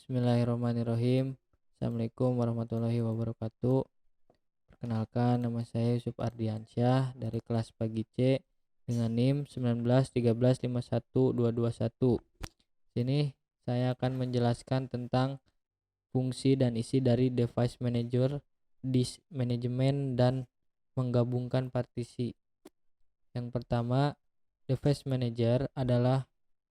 Bismillahirrahmanirrahim. Assalamualaikum warahmatullahi wabarakatuh. Perkenalkan, nama saya Yusuf Ardiansyah dari kelas pagi C dengan NIM 19 13 51 221. Sini saya akan menjelaskan tentang fungsi dan isi dari device manager, disk manajemen, dan menggabungkan partisi. Yang pertama, device manager adalah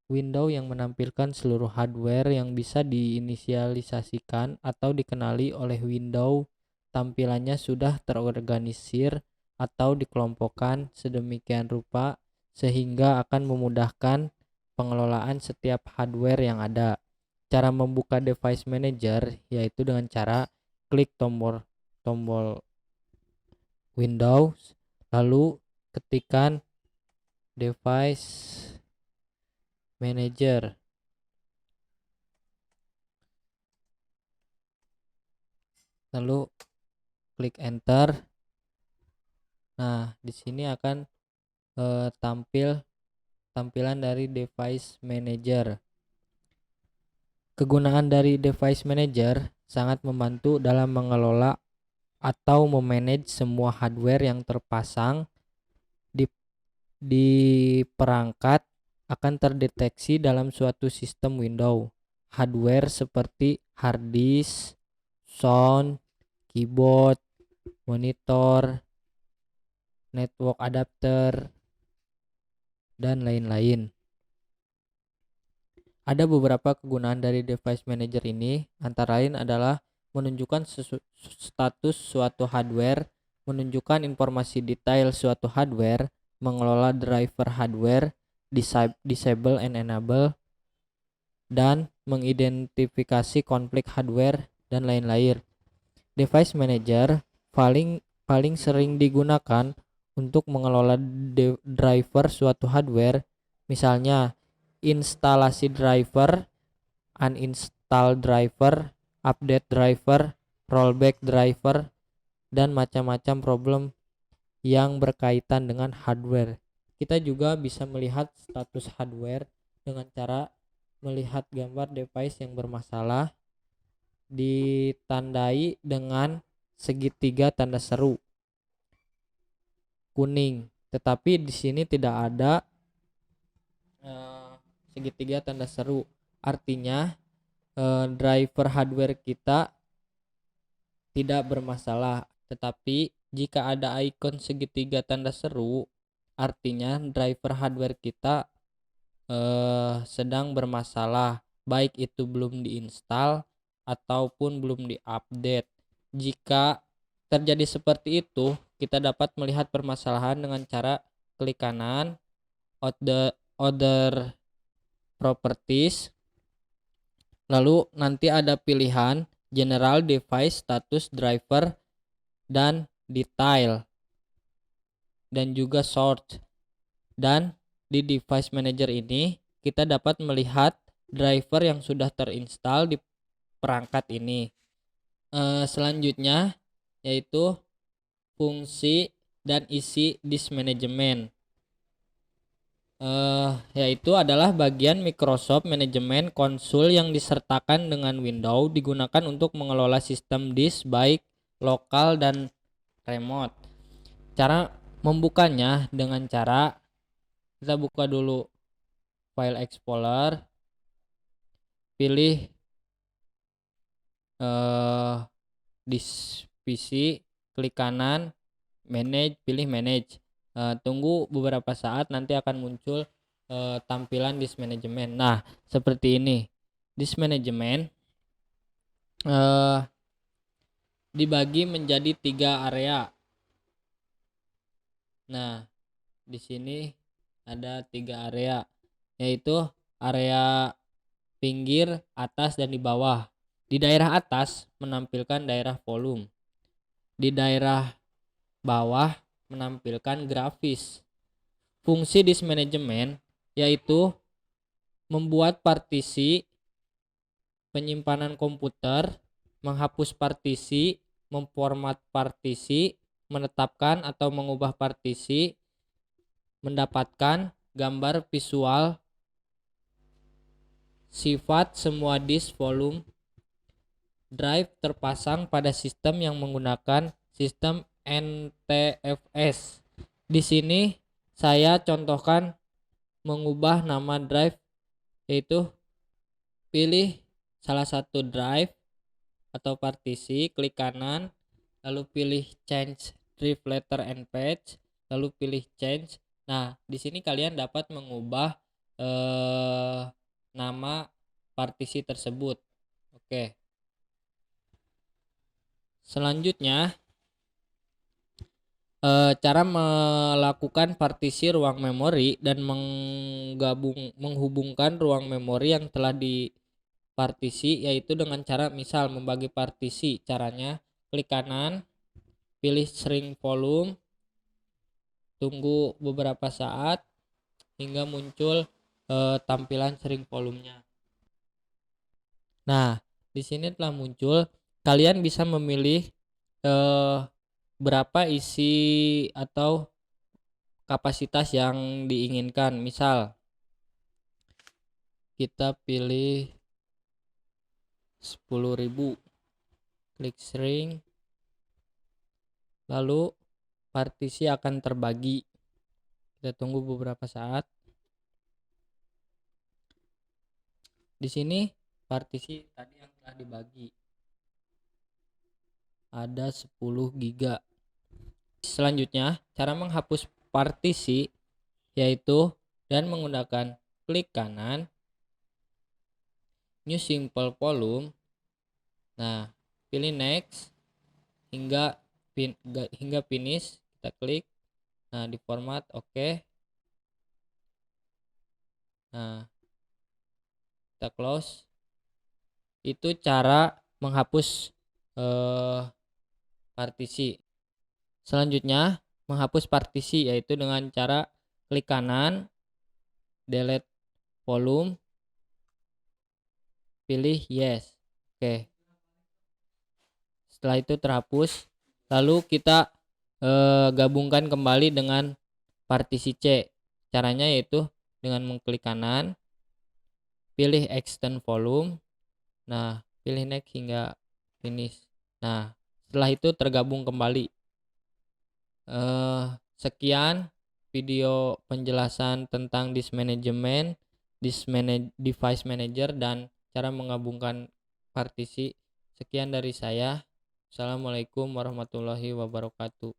window yang menampilkan seluruh hardware yang bisa diinisialisasikan atau dikenali oleh window. Tampilannya sudah terorganisir atau dikelompokkan sedemikian rupa sehingga akan memudahkan pengelolaan setiap hardware yang ada. Cara membuka device manager yaitu dengan cara klik tombol Windows, lalu ketikkan device manager. Lalu klik enter. Nah, di sini akan tampilan dari device manager. Kegunaan dari device manager sangat membantu dalam mengelola atau memanage semua hardware yang terpasang di perangkat akan terdeteksi dalam suatu sistem Windows. Hardware seperti hard disk, sound, keyboard, monitor, network adapter, dan lain-lain. Ada beberapa kegunaan dari device manager ini, antara lain adalah menunjukkan status suatu hardware, menunjukkan informasi detail suatu hardware, mengelola driver hardware, disable and enable, dan mengidentifikasi konflik hardware dan lain-lain. Device manager paling sering digunakan untuk mengelola driver suatu hardware, misalnya instalasi driver, uninstall driver, update driver, rollback driver, dan macam-macam problem yang berkaitan dengan hardware. Kita juga bisa melihat status hardware dengan cara melihat gambar device yang bermasalah ditandai dengan segitiga tanda seru kuning, tetapi di sini tidak ada segitiga tanda seru. Artinya driver hardware kita tidak bermasalah, tetapi jika ada ikon segitiga tanda seru, artinya driver hardware kita sedang bermasalah, baik itu belum diinstal ataupun belum diupdate. Jika terjadi seperti itu, kita dapat melihat permasalahan dengan cara klik kanan, other properties, lalu nanti ada pilihan general device status driver dan detail, dan juga sort. Dan di device manager ini kita dapat melihat driver yang sudah terinstall di perangkat ini. Selanjutnya yaitu fungsi dan isi disk management, yaitu adalah bagian Microsoft Management Console yang disertakan dengan Windows, digunakan untuk mengelola sistem disk baik lokal dan remote. Cara membukanya dengan cara kita buka dulu File Explorer, pilih disk PC, klik kanan, manage, pilih manage. Tunggu beberapa saat, nanti akan muncul tampilan disk management. Nah, seperti ini. Disk management dibagi menjadi 3 area. Nah, di sini ada 3 area, yaitu area pinggir, atas, dan di bawah. Di daerah atas menampilkan daerah volume. Di daerah bawah menampilkan grafis. Fungsi disk management yaitu membuat partisi, penyimpanan komputer, menghapus partisi, memformat partisi, menetapkan atau mengubah partisi, mendapatkan gambar visual sifat semua disk volume drive terpasang pada sistem yang menggunakan sistem NTFS. Di sini saya contohkan mengubah nama drive, yaitu pilih salah satu drive atau partisi, klik kanan, lalu pilih change drive letter and page, lalu pilih change. Nah, di sini kalian dapat mengubah nama partisi tersebut. Oke. Selanjutnya, cara melakukan partisi ruang memori dan menghubungkan ruang memori yang telah dipartisi, yaitu dengan cara misal membagi partisi. Caranya klik kanan, pilih shrink volume, tunggu beberapa saat hingga muncul tampilan shrink volumenya. Nah, di sini telah muncul. Kalian bisa memilih berapa isi atau kapasitas yang diinginkan. Misal kita pilih 10.000, klik shrink, lalu partisi akan terbagi. Kita tunggu beberapa saat. Di sini partisi tadi yang telah dibagi ada 10 GB. Selanjutnya, cara menghapus partisi yaitu dan menggunakan klik kanan, new simple volume. Nah, pilih next hingga finish, kita klik. Nah, di format oke. Nah, kita close. Itu cara menghapus partisi. Selanjutnya, menghapus partisi yaitu dengan cara klik kanan, delete volume, pilih yes. Oke. Setelah itu terhapus, lalu kita gabungkan kembali dengan partisi C. Caranya yaitu dengan mengklik kanan, pilih extend volume, nah pilih next hingga finish. Nah, setelah itu tergabung kembali. Sekian video penjelasan tentang disk management, device manager, dan cara menggabungkan partisi. Sekian dari saya. Assalamualaikum warahmatullahi wabarakatuh.